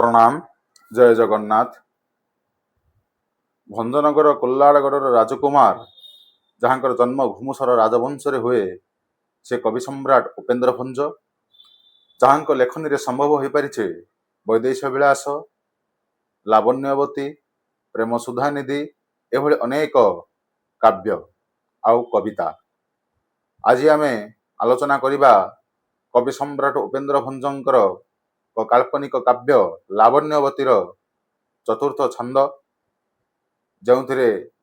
प्रणाम। जय जगन्नाथ। भंजनगर कोल्लाड़गढ़ राजकुमार जहाँकर जन्म घुमुसर राजवंश हुए से कवि सम्राट उपेन्द्र भंज जहाँ लेखनी रे संभव हो पारिछे वैदेश विलास, लावण्यवती, प्रेम सुधानिधि एभली अनेक काव्य आउ कविता। आज आमे आलोचना करिबा कवि सम्राट उपेन्द्र भंजंकर काल्पनिक काव्य लावण्यवतीर चतुर्थ छंद जो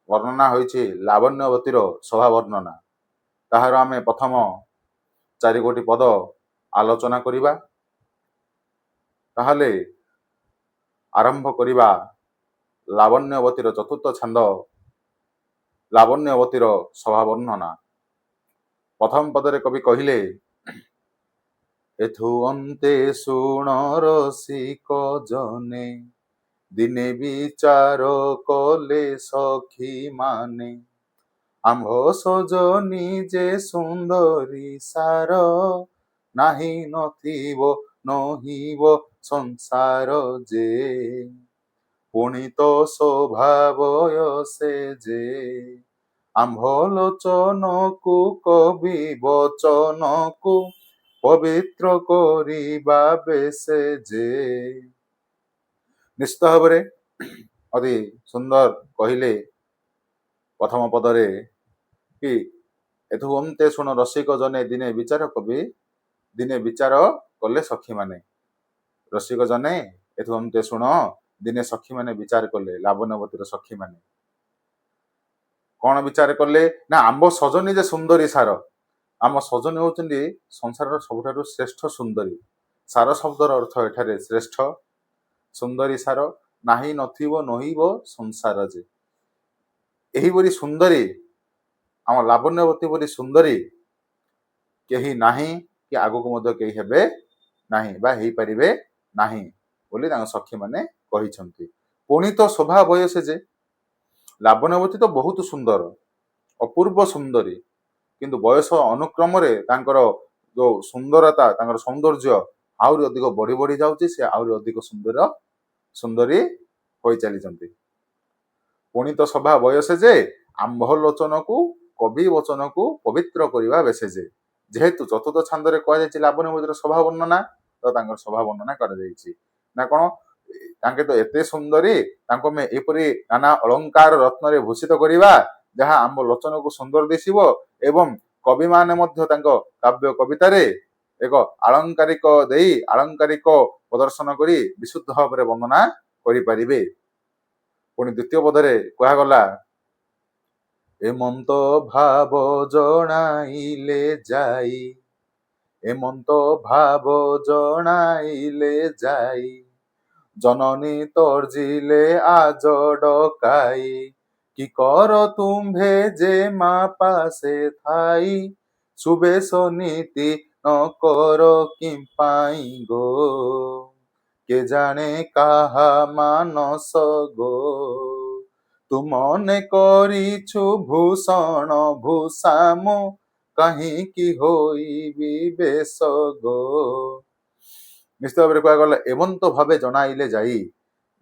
वर्णना होइछि लावण्यवतीर शोभा वर्णना। ताहार आमे प्रथम 4 गोटी पद आलोचना करिबा। ताहले आरंभ करिबा लावण्यवतीर चतुर्थ छंद लावण्यवतीर शोभा वर्णना। प्रथम पदरे कवि कहिले एथु अन्ते शुण रसिक जने दिने विचार कले सखी माने आम्भ सजनी जे सुंदरी सार नाही नथिब नहिब संसार जे पुणित स्वभाव से जे आम्भ लोचन को कवि वचन को पवित्र करिबा बेसे जे। निश्चित भाव अति सुंदर कहिले प्रथम पदरे कि एथु अन्ते शुण रसिक जने दिने विचार कवि दिने विचार कले सखी माने। रसिक जने एथु अन्ते शुण दिने सखी माने विचार कले लावण्यवतीर सखी माने कौन विचार कले ना आम्ब सजनी जे सुंदरी सार। आम सजनी होउचंदी संसार सबुठारु श्रेष्ठ सुंदरी। सार शब्दर अर्थ एठारे श्रेष्ठ सुंदरी सार नाही नथिब नहिब संसार जे। एही बरी सुंदरी आम लावण्यवती बरी सुंदरी केही नाही कि आगको मध्य केही हेबे नाही बा हेई परिबे नाही बोली तांग सखी माने कहिसंती। पुणी तो शोभा बयस जे लावण्यवती तो बहुत सुंदर अपूर्व सुंदरी किंतु बयस अनुक्रम तांकर जो सुंदरता तांकर सौंदर्य आहुरी अधिक बढ़ी बढ़ी जाउची। से आहुरी अधिक सुंदरी होई चलीचंती। पुणी तो शोभा बयस जे आम्भ लोचन को कवि वचन को पवित्र करिबा बेसे जे। जेहेतु चतुर्थ छंद रे कह जायछि लावण्यवतीर शोभा वर्णना तो तांकर शोभा वर्णना कर जायछि ना कोन तांके तो एते सुंदरी तांको में एपरि नाना अलंकार रत्न रे भूषित करिबा जहा आम्भ लोचन को सुंदर दिसिबो एवं कवि माने मध्य तांको काव्य कविता रे एक आलंकारिक देई आलंकारिक प्रदर्शन करी विशुद्ध भाव वर्णना करि परिबे। पुणी द्वितीय पदरे कहा गला एमंत भाव जणाइले जाई एमंत भाव जणाइले जाई जननी तर्जिले आज डकाई कि कर तुम्भे जे मा पासे थाई सुबेश नीति न कर किंपाई गो के जाने काहा मानस गो तुमने करिछु भूषण भूषामु कहीं की होई बेश गो। निश्चित भाव कह गला एवंत भावे जनाइले जाई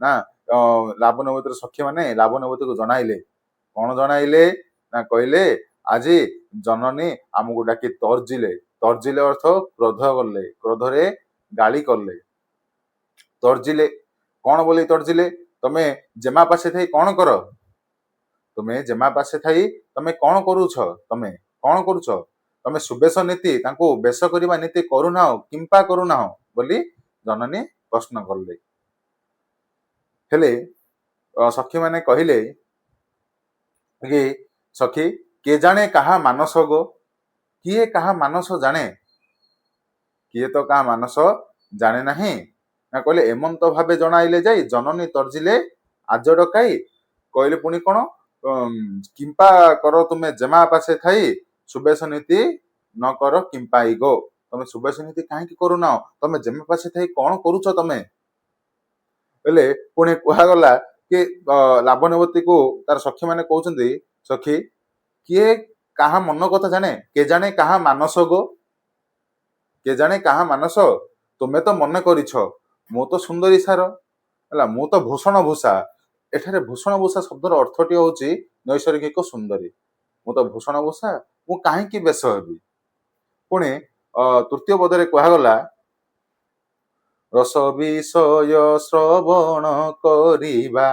ना लावण्यवतीर सखी माने लावण्यवती को जनाइले कौन जनाइले ना कहले आज जननी आमको डाकी तर्जिले तर्जिले अर्थ क्रोध कले क्रोधरे गाली कले तर्जिले कौन बोली तर्जिले तमे जेमा पासे थई कौन कर तुमे जेमा पासे थई तमे कौन करूछ तमे कौन करूछ तमे सुबेश नीति तांको बेश करिबा नीति करूनाओ किंपा करूनाओ बोली जननी प्रश्न करले। हेले सखी माने कहिले कि सखी के जाने कहा मानस गो किए कहा मानस जाने किए तो कहा मानस जाने नाही ना कहले एमंत भावे जणाइले जाई जननी तर्जिले आज डकाई कहले पुणी कौन किंपा कर तुमे जेमा पासे थाई सुबेश नीति न कर किंपाई गो तमे सुबेश नीति काहे कि करूना तमे जेमा पासे थाई कौन करूछ तमे बेले पुणी कहा गला कि लावण्यवती को तार सखी माने कहउछंती सखी किए कहा मन कथा जाने के जाने कहा मानस गो के जाने कहा मानस तुमे तो मन करिछ मो तो सुंदरी सार ହେଲା। ମୁଁ ତ ଭୂଷଣ ଭୂଷା, ଏଠାରେ ଭୂଷଣ ଭୂଷା ଶବ୍ଦର ଅର୍ଥଟି ହଉଛି ନୈସର୍ଗିକ ସୁନ୍ଦରୀ। ମୁଁ ତ ଭୂଷଣ ଭୂଷା, ମୁଁ କାହିଁକି ବେଶ ହେବି। ପୁଣି ତୃତୀୟ ପଦରେ କୁହାଗଲା ରସ ବିଷୟ ଶ୍ରବଣ କରିବା,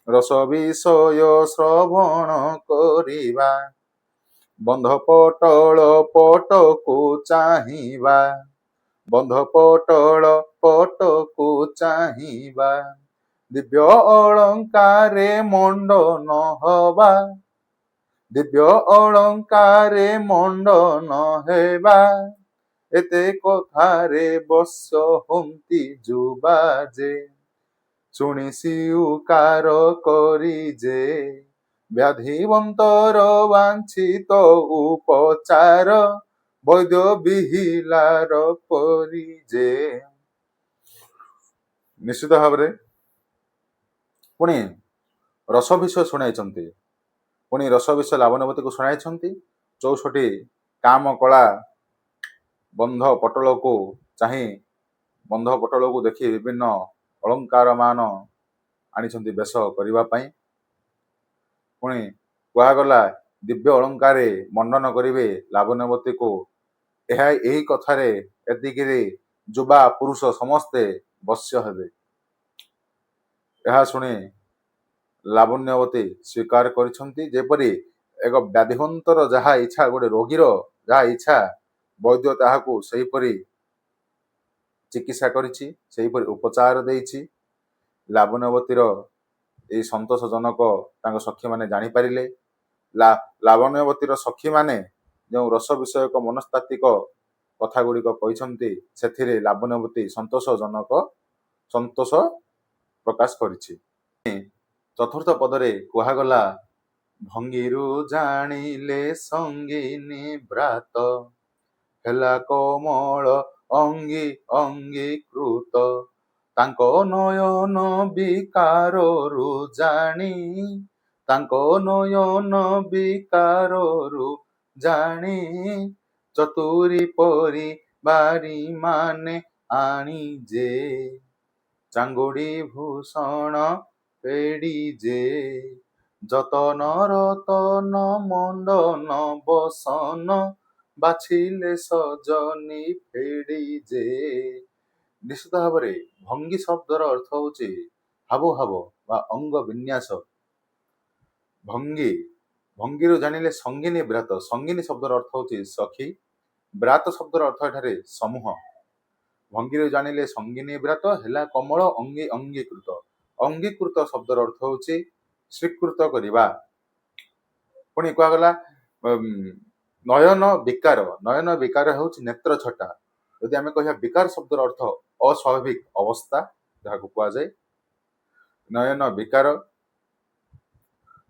ରସ ବିଷୟ ଶ୍ରବଣ କରିବା, ବନ୍ଧ ପଟଳ ପଟକୁ ଚାହିଁବା, ବନ୍ଧ ପଟଳ ପଟକୁ ଚାହିଁବା, ଦିବ୍ୟ ଅଳଙ୍କାରେ ମଣ୍ଡନ ହବା, ଦିବ୍ୟ ଅଳଙ୍କାରେ ମଣ୍ଡନ ହେବା, ଏତେ କଥାରେ ବଶ୍ୟ ହନ୍ତି ଯୁବା ଯେ, ଶୁଣି ସ୍ୱୀକାର କରି ଯେ, ବ୍ୟାଧିବନ୍ତର ବାଞ୍ଛିତ ଉପଚାର, ବୈଦ୍ୟ ବିହିଲାର ପରି ଯେ। ନିଶ୍ଚିତ ଭାବରେ ପୁଣି ରସ ବିଷୟ ଶୁଣାଇଛନ୍ତି, ପୁଣି ରସ ବିଷୟ ଲାବଣ୍ୟବତୀକୁ ଶୁଣାଇଛନ୍ତି। 64 କାମ କଳା ବନ୍ଧ ପଟଳକୁ ଚାହିଁ, ବନ୍ଧ ପଟଳକୁ ଦେଖି ବିଭିନ୍ନ ଅଳଙ୍କାର ମାନ ଆଣିଛନ୍ତି ବେଶ କରିବା ପାଇଁ। ପୁଣି କୁହାଗଲା ଦିବ୍ୟ ଅଳଙ୍କାରେ ମଣ୍ଡନ କରିବେ ଲାବଣ୍ୟବତୀକୁ। ଏହି କଥାରେ ଏତିକିରେ ଯୁବା ପୁରୁଷ ସମସ୍ତେ ବଶ୍ୟ ହେବେ। ଏହା ଶୁଣି ଲାବଣ୍ୟବତୀ ସ୍ୱୀକାର କରିଛନ୍ତି, ଯେପରି ଏକ ବ୍ୟାଧିବନ୍ତର ଯାହା ଇଚ୍ଛା, ଗୋଟେ ରୋଗୀର ଯାହା ଇଚ୍ଛା, ବୈଦ୍ୟ ତାହାକୁ ସେହିପରି ଚିକିତ୍ସା କରିଛି, ସେହିପରି ଉପଚାର ଦେଇଛି। ଲାବଣ୍ୟବତୀର ଏହି ସନ୍ତୋଷଜନକ ତାଙ୍କ ସଖୀମାନେ ଜାଣିପାରିଲେ। ଲାବଣ୍ୟବତୀର ସଖୀମାନେ ଯେଉଁ ରସ ବିଷୟକ ମନସ୍ତାତ୍ତ୍ୱିକ କଥା ଗୁଡ଼ିକ କହିଛନ୍ତି, ସେଥିରେ ଲାବଣ୍ୟବତୀ ସନ୍ତୋଷ ପ୍ରକାଶ କରିଛି। ଚତୁର୍ଥ ପଦରେ କୁହାଗଲା ଭଙ୍ଗୀରୁ ଜାଣିଲେ ସଙ୍ଗିନୀ ବ୍ରାତ, ହେଲା କୋମଳ ଅଙ୍ଗି ଅଙ୍ଗୀକୃତ, ତାଙ୍କ ନୟନ ବିକାରରୁ ଜାଣି, ତାଙ୍କ ନୟନ ବିକାରରୁ ଜାଣି, ଚତୁରୀ ପରି ବାରି ମାନେ ଆଣି ଯେ, ଚାଙ୍ଗୁଡ଼ି ଭୂଷଣ ପେଡ଼ି ଯେ, ଯତନ ରତନ ମଣ୍ଡନ ବସନ, ବାଛିଲେ ସଜନି ଫେଡ଼ି ଯେ। ନିଶ୍ଚିତ ଭାବରେ ଭଙ୍ଗୀ ଶବ୍ଦର ଅର୍ଥ ହଉଛି ହାବଭାବ ବା ଅଙ୍ଗ ବିନ୍ୟାସ। ଭଙ୍ଗୀରୁ ଜାଣିଲେ ସଙ୍ଗିନୀ ବ୍ରାତ, ସଙ୍ଗିନୀ ଶବ୍ଦର ଅର୍ଥ ହଉଛି ସଖୀ, ବ୍ରାତ ଶବ୍ଦର ଅର୍ଥ ଏଠାରେ ସମୂହ। ଭଙ୍ଗୀରୁ ଜାଣିଲେ ସଙ୍ଗିନୀ ବ୍ରାତ, ହେଲା କମଳ ଅଙ୍ଗି ଅଙ୍ଗୀକୃତ, ଅଙ୍ଗୀକୃତ ଶବ୍ଦର ଅର୍ଥ ହଉଛି ସ୍ୱୀକୃତ କରିବା। ପୁଣି କୁହାଗଲା ନୟନ ବିକାର, ନୟନ ବିକାର ହେଉଛି ନେତ୍ର ଛଟା। ଯଦି ଆମେ କହିବା ବିକାର ଶବ୍ଦର ଅର୍ଥ ଅସ୍ୱାଭାବିକ ଅବସ୍ଥା, ଯାହାକୁ କୁହାଯାଏ ନୟନ ବିକାର।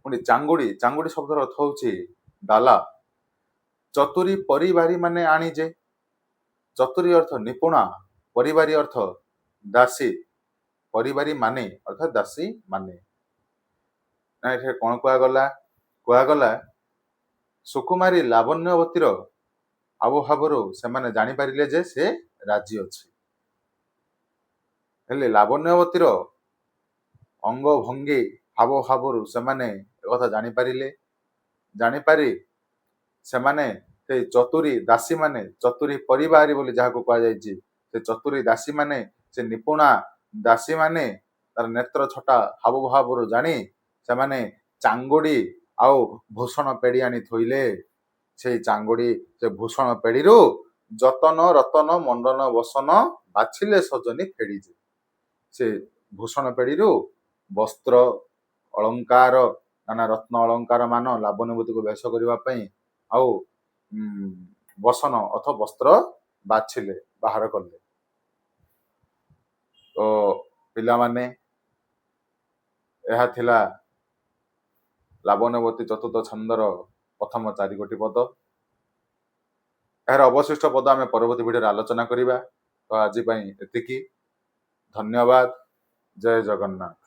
ପୁଣି ଚାଙ୍ଗୁଡ଼ି, ଚାଙ୍ଗୁଡ଼ି ଶବ୍ଦର ଅର୍ଥ ହଉଛି ଡାଲା। ଚତୁରୀ ପରିବାରୀ ମାନେ ଆଣି ଯେ, ଚତୁରୀ ଅର୍ଥ ନିପୁଣା, ପରିବାରୀ ଅର୍ଥ ଦାସୀ, ପରିବାରୀ ମାନେ ଅର୍ଥାତ ଦାସୀ ମାନେ। ଏଠାରେ କଣ କୁହାଗଲା ସୁକୁମାରୀ ଲାବଣ୍ୟବତୀର ଆବଭାବରୁ ସେମାନେ ଜାଣିପାରିଲେ ଯେ ସେ ରାଜି ଅଛି। ହେଲେ ଲାବଣ୍ୟବତୀର ଅଙ୍ଗ ଭଙ୍ଗୀ ହାବଭାବରୁ ସେମାନେ ଏକଥା ଜାଣିପାରିଲେ। ଜାଣିପାରି ସେମାନେ ସେ ଚତୁରୀ ଦାସୀ ମାନେ, ଚତୁରୀ ପରିବାରୀ ବୋଲି ଯାହାକୁ କୁହାଯାଇଛି, ସେ ଚତୁରୀ ଦାସୀ ମାନେ, ସେ ନିପୁଣା ଦାସୀ ମାନେ ତାର ନେତ୍ର ଛଟା ହାବଭାବରୁ ଜାଣି ସେମାନେ ଚାଙ୍ଗୁଡ଼ି ଆଉ ଭୂଷଣ ପେଡ଼ି ଆଣି ଥୋଇଲେ। ସେଇ ଚାଙ୍ଗୁଡ଼ି, ସେ ଭୂଷଣ ପେଡ଼ିରୁ ଯତନ ରତନ ମଣ୍ଡନ ବସନ, ବାଛିଲେ ସଜନି ଫେଡ଼ିଯେ, ସେ ଭୂଷଣ ପେଡ଼ିରୁ ବସ୍ତ୍ର ଅଳଙ୍କାର, ନାନା ରତ୍ନ ଅଳଙ୍କାର ମାନ ଲାବଣ୍ୟବତୀକୁ ବେଶ କରିବା ପାଇଁ ଆଉ ବସନ ଅଥବା ବସ୍ତ୍ର ବାଛିଲେ, ବାହାର କଲେ। ତ ପିଲାମାନେ, ଏହା ଥିଲା ଲାବଣ୍ୟବତୀ ଚତୁର୍ଥ ଛନ୍ଦର ପ୍ରଥମ 4 ଗୋଟି ପଦ। ଏହାର ଅବଶିଷ୍ଟ ପଦ ଆମେ ପରବର୍ତ୍ତୀ ଭିଡ଼ିଓରେ ଆଲୋଚନା କରିବା। ତ ଆଜି ପାଇଁ ଏତିକି। ଧନ୍ୟବାଦ। ଜୟ ଜଗନ୍ନାଥ।